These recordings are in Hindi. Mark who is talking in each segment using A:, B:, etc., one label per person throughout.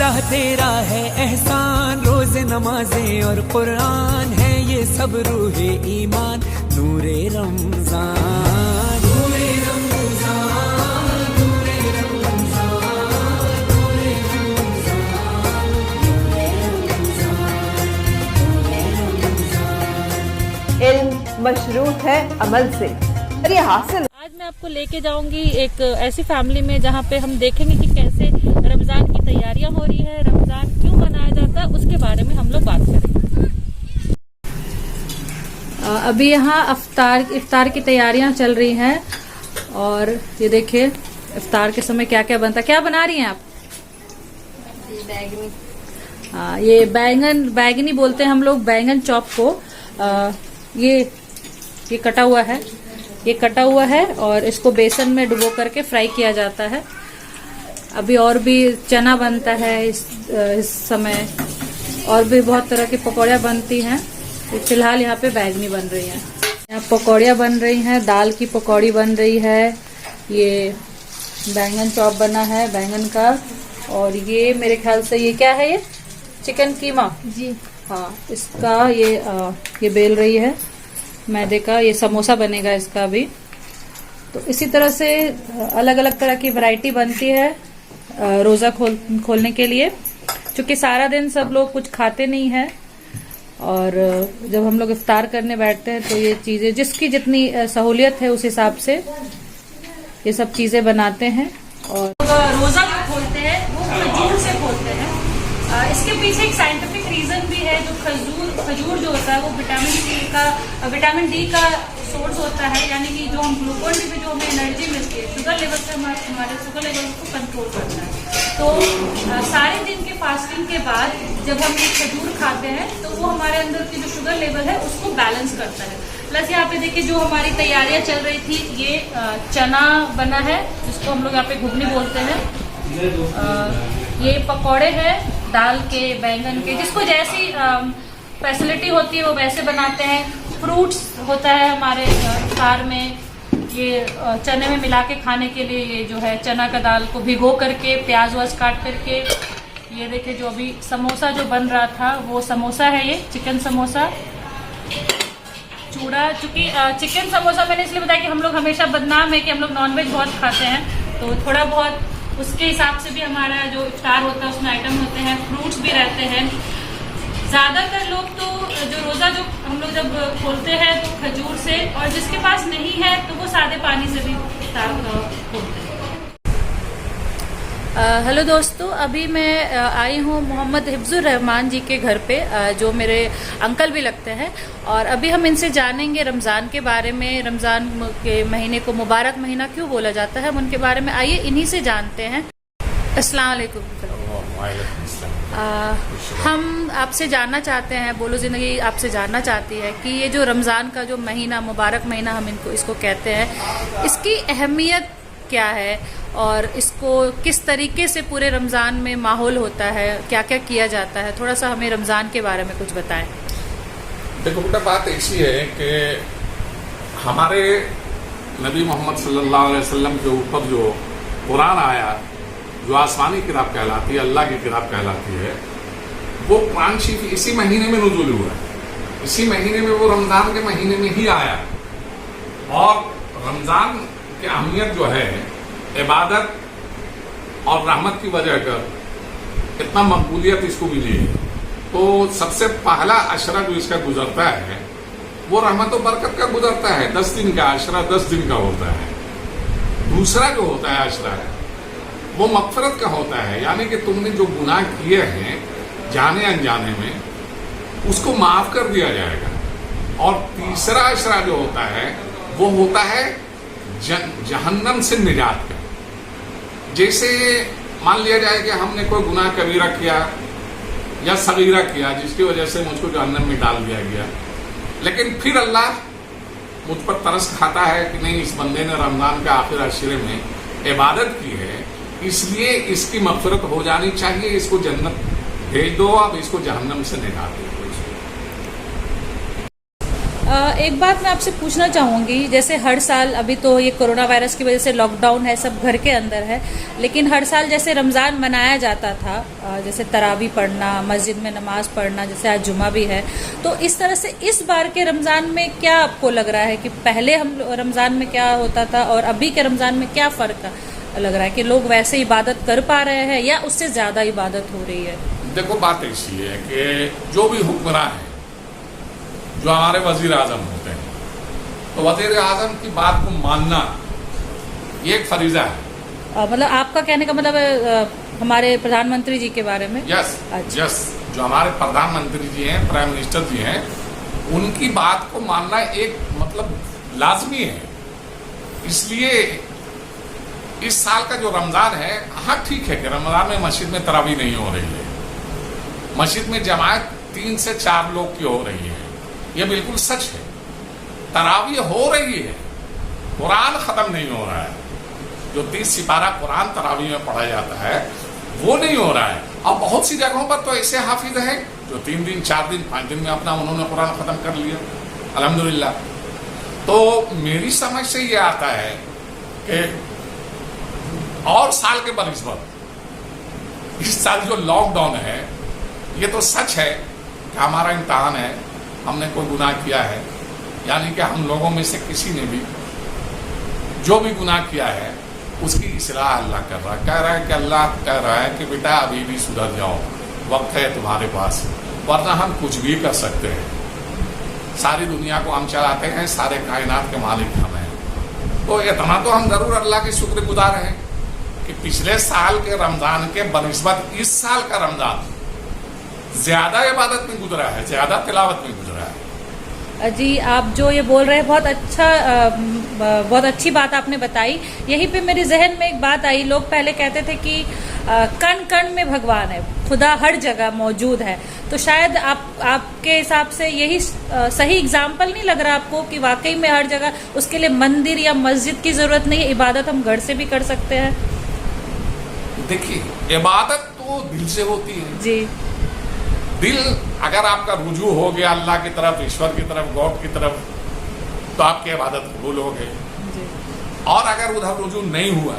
A: अल्लाह तेरा है एहसान, रोज़ नमाजें और कुरान है ये सब रूहे ईमान, नूरे रमजान नूरे रमजान नूरे रमजान नूरे रमजान नूरे रमजान।
B: इल्म मशरूत है अमल से, और ये हासिल।
C: आज मैं आपको लेके जाऊंगी एक ऐसी फैमिली में जहाँ पे हम देखेंगे कि कैसे रमजान की तैयारियां हो रही है, रमजान क्यों मनाया जाता है, उसके बारे में हम लोग बात करेंगे। अभी यहाँ इफ्तार की तैयारियां चल रही हैं और ये देखिए इफ्तार के समय क्या क्या बनता है। क्या बना रही हैं आप?
B: बैगनी।
C: ये बैगनी बोलते हैं हम लोग बैंगन चॉप को। ये कटा हुआ है, ये कटा हुआ है और इसको बेसन में डुबो करके फ्राई किया जाता है। अभी और भी चना बनता है इस समय, और भी बहुत तरह की पकौड़ियाँ बनती हैं। फिलहाल यहाँ पे बैगनी बन रही है, यहाँ पकौड़ियाँ बन रही हैं, दाल की पकौड़ी बन रही है, ये बैंगन चॉप बना है बैंगन का, और ये मेरे ख्याल से ये क्या है, ये चिकन कीमा जी हाँ, इसका ये बेल रही है मैदे का, ये समोसा बनेगा इसका भी। तो इसी तरह से अलग अलग तरह की वैरायटी बनती है रोजा खोलने के लिए, क्योंकि सारा दिन सब लोग कुछ खाते नहीं है, और जब हम लोग इफ्तार करने बैठते हैं तो ये चीजें जिसकी जितनी सहूलियत है उस हिसाब से ये सब चीजें बनाते हैं। और रोजा जो खोलते हैं वो खजूर से खोलते हैं। इसके पीछे एक साइंटिफिक रीजन भी है। जो खजूर जो होता है वो विटामिन डी का सोर्स होता है, यानी कि जो हम ग्लूकोन डी में जो हमें एनर्जी मिलती है, शुगर लेवल से हमारे शुगर लेवल को कंट्रोल करता है। तो सारे दिन के फास्टिंग के बाद जब हम ये खजूर खाते हैं तो वो हमारे अंदर की जो शुगर लेवल है उसको बैलेंस करता है। प्लस यहाँ पे देखिए जो हमारी तैयारियां चल रही थी, ये चना बना है जिसको हम लोग यहाँ पे घुगनी बोलते हैं। ये पकौड़े हैं दाल के बैंगन के, जिसको जैसी फैसिलिटी होती है वो वैसे बनाते हैं। फ्रूट्स होता है हमारे इफ्तार में, ये चने में मिला के खाने के लिए, ये जो है चना का दाल को भिगो करके प्याज व्याज काट करके, ये देखिए जो अभी समोसा जो बन रहा था वो समोसा है, ये चिकन समोसा। चूड़ा, चूंकि चिकन समोसा मैंने इसलिए बताया कि हम लोग हमेशा बदनाम है कि हम लोग नॉनवेज बहुत खाते हैं, तो थोड़ा बहुत उसके हिसाब से भी हमारा जो इफ्तार होता है उसमें आइटम होते हैं, फ्रूट्स भी रहते हैं। ज्यादातर लोग तो जो रोजा जो हम लोग जब खोलते हैं तो खजूर से, और जिसके पास नहीं है तो वो सादे पानी से भी इफ्तार खोलते हैं। हेलो दोस्तों, अभी मैं आई हूँ मोहम्मद हिफ्जुर रहमान जी के घर पे, जो मेरे अंकल भी लगते हैं, और अभी हम इनसे जानेंगे रमज़ान के बारे में। रमज़ान के महीने को मुबारक महीना क्यों बोला जाता है, हम उनके बारे में आइए इन्हीं से जानते हैं। अस्सलाम वालेकुम। हम आपसे जानना चाहते हैं, बोलो ज़िंदगी आपसे जानना चाहती है कि ये जो रमज़ान का जो महीना, मुबारक महीना हम इसको कहते हैं, इसकी अहमियत क्या है और इसको किस तरीके से पूरे रमज़ान में माहौल होता है, क्या क्या किया जाता है, थोड़ा सा हमें रमज़ान के बारे में कुछ बताएं।
D: देखो बेटा, बात ऐसी है कि हमारे नबी मोहम्मद सल्लल्लाहु अलैहि वसल्लम के ऊपर जो कुरान आया, जो आसमानी किताब कहलाती है, अल्लाह की किताब कहलाती है, वो कुरान शरीफ इसी महीने में नुज़ूल हुआ है। इसी महीने में, वो रमज़ान के महीने में ही आया। और रमज़ान की अहमियत जो है, इबादत और रहमत की वजह कर इतना मकबूलियत इसको मिली है। तो सबसे पहला अशरा जो इसका गुजरता है वो रहमत और बरकत का गुजरता है। 10 दिन का अशरा 10 दिन का होता है। दूसरा जो होता है अशरा, वो मगफरत का होता है, यानी कि तुमने जो गुनाह किए हैं जाने अनजाने में, उसको माफ कर दिया जाएगा। और तीसरा अशरा जो होता है वो होता है जहन्नम से निजात का। जैसे मान लिया जाए कि हमने कोई गुनाह कबीरा किया या सगीरा किया, जिसकी वजह से मुझको जहन्नम में डाल दिया गया, लेकिन फिर अल्लाह मुझ पर तरस खाता है कि नहीं, इस बंदे ने रमजान के आखिर अशरे में इबादत की है, इसलिए इसकी मग़फ़िरत हो जानी चाहिए, इसको जन्नत भेज दो, अब इसको जहन्नम से निकाल दो।
C: एक बात मैं आपसे पूछना चाहूँगी, जैसे हर साल, अभी तो ये कोरोना वायरस की वजह से लॉकडाउन है, सब घर के अंदर है, लेकिन हर साल जैसे रमज़ान मनाया जाता था, जैसे तरावी पढ़ना, मस्जिद में नमाज पढ़ना, जैसे आज जुमा भी है, तो इस तरह से इस बार के रमज़ान में क्या आपको लग रहा है कि पहले हम रमज़ान में क्या होता था और अभी के रमज़ान में क्या फ़र्क लग रहा है, कि लोग वैसे इबादत कर पा रहे हैं या उससे ज़्यादा इबादत हो रही है?
D: देखो, बात ऐसी है कि जो भी हुक्मरान है, जो हमारे वजीर आजम होते हैं, तो वजीर आजम की बात को मानना ये एक फरीजा है।
C: मतलब आपका कहने का मतलब है हमारे प्रधानमंत्री जी के बारे में?
D: यस,
C: अच्छा।
D: यस, जो हमारे प्रधानमंत्री जी हैं, प्राइम मिनिस्टर जी हैं, उनकी बात को मानना एक मतलब लाजमी है। इसलिए इस साल का जो रमजान है, हाँ ठीक है कि रमजान में मस्जिद में तरावी नहीं हो रही है, मस्जिद में जमात 3 से 4 लोग की हो रही है, ये बिल्कुल सच है। तरावी हो रही है, कुरान खत्म नहीं हो रहा है। जो 30 सिपारा कुरान तरावी में पढ़ा जाता है वो नहीं हो रहा है। और बहुत सी जगहों पर तो ऐसे हाफिज हैं जो 3 दिन 4 दिन 5 दिन में अपना उन्होंने कुरान खत्म कर लिया, अल्हम्दुलिल्लाह। तो मेरी समझ से ये आता है कि और साल के बनिस्बत इस साल जो लॉकडाउन है, ये तो सच है कि हमारा इम्तहान है, हमने कोई गुनाह किया है, यानी कि हम लोगों में से किसी ने भी जो भी गुनाह किया है उसकी इस्लाह अल्लाह कर रहा है। कह रहा है कि अल्लाह कह रहा है कि बेटा अभी भी सुधर जाओ, वक्त है तुम्हारे पास, वरना हम कुछ भी कर सकते हैं। सारी दुनिया को हम चलाते हैं, सारे कायनात के मालिक हम हैं। तो इतना तो हम जरूर अल्लाह के शुक्रगुजार हैं कि पिछले साल के रमजान के बनिस्बत इस साल का रमजान ज्यादा इबादत में गुजरा है, ज्यादा तिलावत में गुजरा है।
C: जी, आप जो ये बोल रहे हैं बहुत अच्छी बात आपने बताई। यहीं पे मेरे जहन में एक बात आई, लोग पहले कहते थे कि कण कण में भगवान है, खुदा हर जगह मौजूद है, तो शायद आपके हिसाब से यही सही एग्जाम्पल नहीं लग रहा आपको कि वाकई में हर जगह उसके लिए मंदिर या मस्जिद की जरूरत नहीं है, इबादत हम घर से भी कर सकते हैं?
D: देखिए, इबादत तो दिल से होती है
C: जी।
D: दिल अगर आपका रुजू हो गया अल्लाह की तरफ, ईश्वर की तरफ, गॉड की तरफ, तो आपकी इबादत कबूल हो गई। और अगर उधर रुजू नहीं हुआ,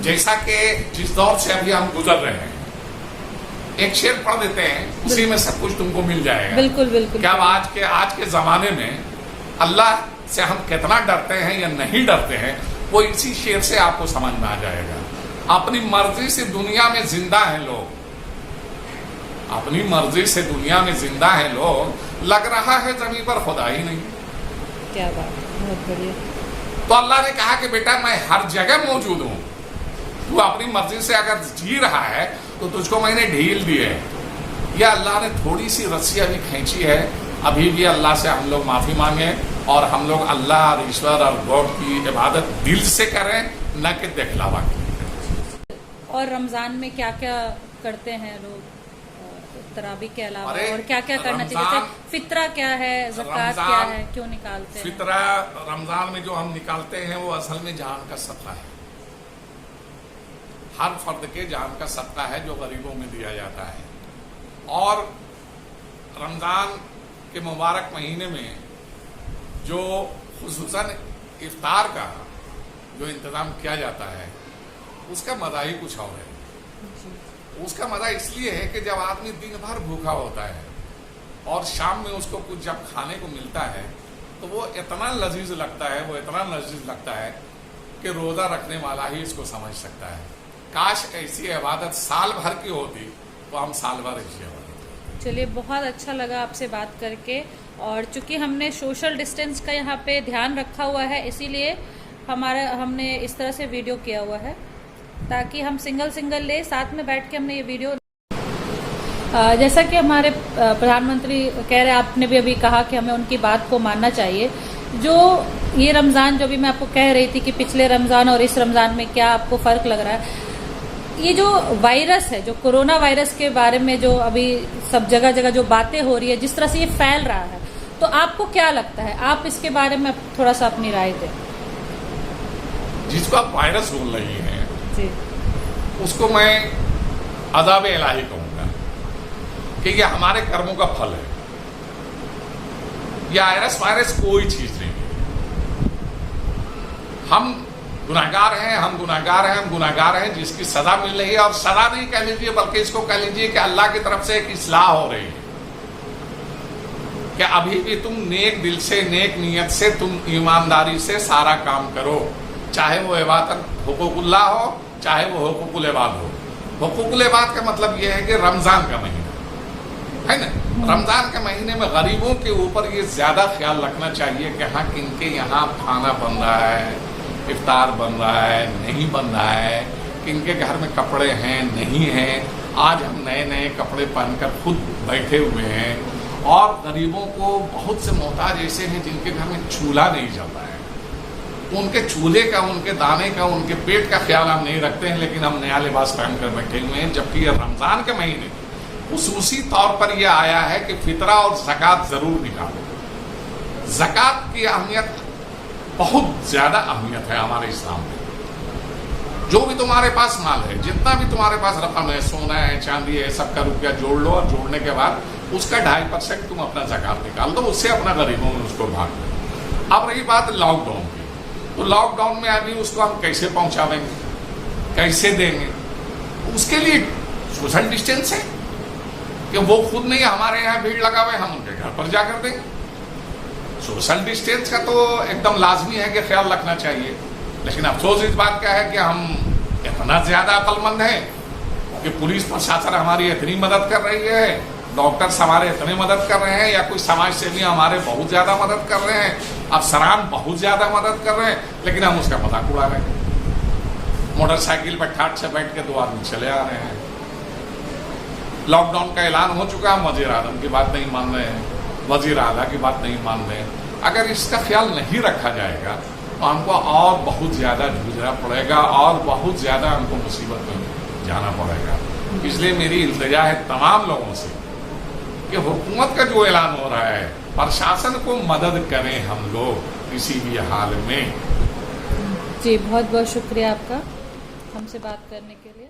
D: जैसा कि जिस दौर से अभी हम गुजर रहे हैं, एक शेर पढ़ देते हैं, उसी में सब कुछ तुमको मिल जाएगा।
C: बिल्कुल बिल्कुल।
D: क्या आज के जमाने में अल्लाह से हम कितना डरते हैं या नहीं डरते हैं, वो इसी शेर से आपको समझ में आ जाएगा। अपनी मर्जी से दुनिया में जिंदा है लोग, अपनी मर्जी से दुनिया में जिंदा है लोग, लग रहा है जमीन पर खुदा ही नहीं।
C: क्या बात, बहुत बढ़िया।
D: तो अल्लाह ने कहा कि बेटा मैं हर जगह मौजूद हूं, तू अपनी मर्जी से अगर जी रहा है तो तुझको मैंने ढील दी है। यह अल्लाह ने थोड़ी सी रस्सी अभी खींची है। अभी भी अल्लाह से हम लोग माफी मांगे और हम लोग अल्लाह और ईश्वर और गॉड की इबादत दिल से करें, न कि दिखलावा की।
C: और रमजान में क्या क्या करते हैं लोग तरावी के अलावा, और क्या क्या करना चाहिए? जैसे फितरा क्या है, ज़कात क्या है, क्यों निकालते हैं?
D: फितरा रमजान में जो हम निकालते हैं वो असल में जान का सदका है, हर फर्द के जान का सदका है जो गरीबों में दिया जाता है। और रमजान के मुबारक महीने में जो खुसूसन इफ्तार का जो इंतजाम किया जाता है, उसका मजा ही कुछ और है। उसका मजा इसलिए है कि जब आदमी दिन भर भूखा होता है और शाम में उसको कुछ जब खाने को मिलता है तो वो इतना लजीज लगता है, वो इतना लजीज लगता है कि रोजा रखने वाला ही इसको समझ सकता है। काश ऐसी इबादत साल भर की होती तो हम साल भर ऐसी इबादत करते।
C: चलिए, बहुत अच्छा लगा आपसे बात करके। और चूंकि हमने सोशल डिस्टेंस का यहाँ पे ध्यान रखा हुआ है, इसीलिए हमने इस तरह से वीडियो किया हुआ है, ताकि हम सिंगल ले साथ में बैठ के हमने ये वीडियो। जैसा कि हमारे प्रधानमंत्री कह रहे हैं, आपने भी अभी कहा कि हमें उनकी बात को मानना चाहिए। जो ये रमज़ान, जो भी मैं आपको कह रही थी कि पिछले रमज़ान और इस रमज़ान में क्या आपको फ़र्क लग रहा है, ये जो वायरस है, जो कोरोना वायरस के बारे में जो अभी सब जगह जो बातें हो रही है, जिस तरह से ये फैल रहा है, तो आपको क्या लगता है? आप इसके बारे में थोड़ा सा अपनी राय दें।
D: जिसको आप वायरस बोल रही हैं
C: जी,
D: उसको मैं अज़ाब इलाही कहूंगा कि ये हमारे कर्मों का फल है। या आयरस वायरस कोई चीज नहीं है। हम गुनाहगार हैं, हम गुनाहगार हैं, हम गुनाहगार हैं जिसकी सजा मिल रही है। और सजा नहीं कह लीजिए बल्कि इसको कह लीजिए कि अल्लाह की तरफ से एक इस्लाह हो रही है कि अभी भी तुम नेक दिल से, नेक नियत से, तुम ईमानदारी से सारा काम करो, चाहे वो इबादत हुकूकुल्लाह हो, चाहे वो हुकूकुल इबाद हो। हुकूकुल इबाद का मतलब यह है कि रमजान का महीना है ना, रमजान के महीने में गरीबों के ऊपर ये ज्यादा ख्याल रखना चाहिए कि हाँ किनके यहाँ खाना बन रहा है, इफ्तार बन रहा है, नहीं बन रहा है, किनके घर में कपड़े हैं, नहीं हैं। आज हम नए नए कपड़े पहनकर खुद बैठे हुए हैं और गरीबों को बहुत से मोहताज ऐसे हैं जिनके घर में चूल्हा नहीं जल रहा है। उनके चूल्हे का, उनके दाने का, उनके पेट का ख्याल हम नहीं रखते हैं, लेकिन हम नया लिबास पहन कर बैठे हुए हैं। जबकि ये रमजान के महीने खुसूसी तौर पर यह आया है कि फितरा और ज़कात जरूर निकालो। ज़कात की अहमियत बहुत ज्यादा अहमियत है हमारे इस्लाम में। जो भी तुम्हारे पास माल है, जितना भी तुम्हारे पास रकम है, सोना है, चांदी है, सबका रुपया जोड़ लो और जोड़ने के बाद उसका 2.5% तुम अपना ज़कात निकाल दो, उससे अपना गरीबों में उसको भाग दो। अब रही बात लॉकडाउन की, तो लॉकडाउन में अभी उसको हम कैसे पहुंचावेंगे, कैसे देंगे? उसके लिए सोशल डिस्टेंस है कि वो खुद नहीं हमारे यहाँ भीड़ लगावे, हम उनके घर पर जाकर देंगे। सोशल डिस्टेंस का तो एकदम लाजमी है कि ख्याल रखना चाहिए। लेकिन अफसोस इस बात का है कि हम इतना ज्यादा अक्लमंद हैं कि पुलिस प्रशासन हमारी इतनी मदद कर रही है, डॉक्टर्स हमारे इतने मदद कर रहे हैं, या कोई समाज सेवी हमारे बहुत ज्यादा मदद कर रहे हैं, अफसरान बहुत ज्यादा मदद कर रहे हैं, लेकिन हम उसका मजाक उड़ा रहे हैं। मोटरसाइकिल पर ठाट से बैठ के 2 आदमी चले आ रहे हैं। लॉकडाउन का ऐलान हो चुका, हम वजीर आजम की बात नहीं मान रहे हैं, वजीर आला की बात नहीं मान रहे हैं। अगर इसका ख्याल नहीं रखा जाएगा तो हमको और बहुत ज्यादा जूझना पड़ेगा और बहुत ज्यादा हमको मुसीबत में जाना पड़ेगा। इसलिए मेरी इल्तिजा है तमाम लोगों से कि हुकूमत का जो ऐलान हो रहा है, प्रशासन को मदद करें हम लोग किसी भी हाल में।
C: जी बहुत बहुत शुक्रिया आपका हमसे बात करने के लिए।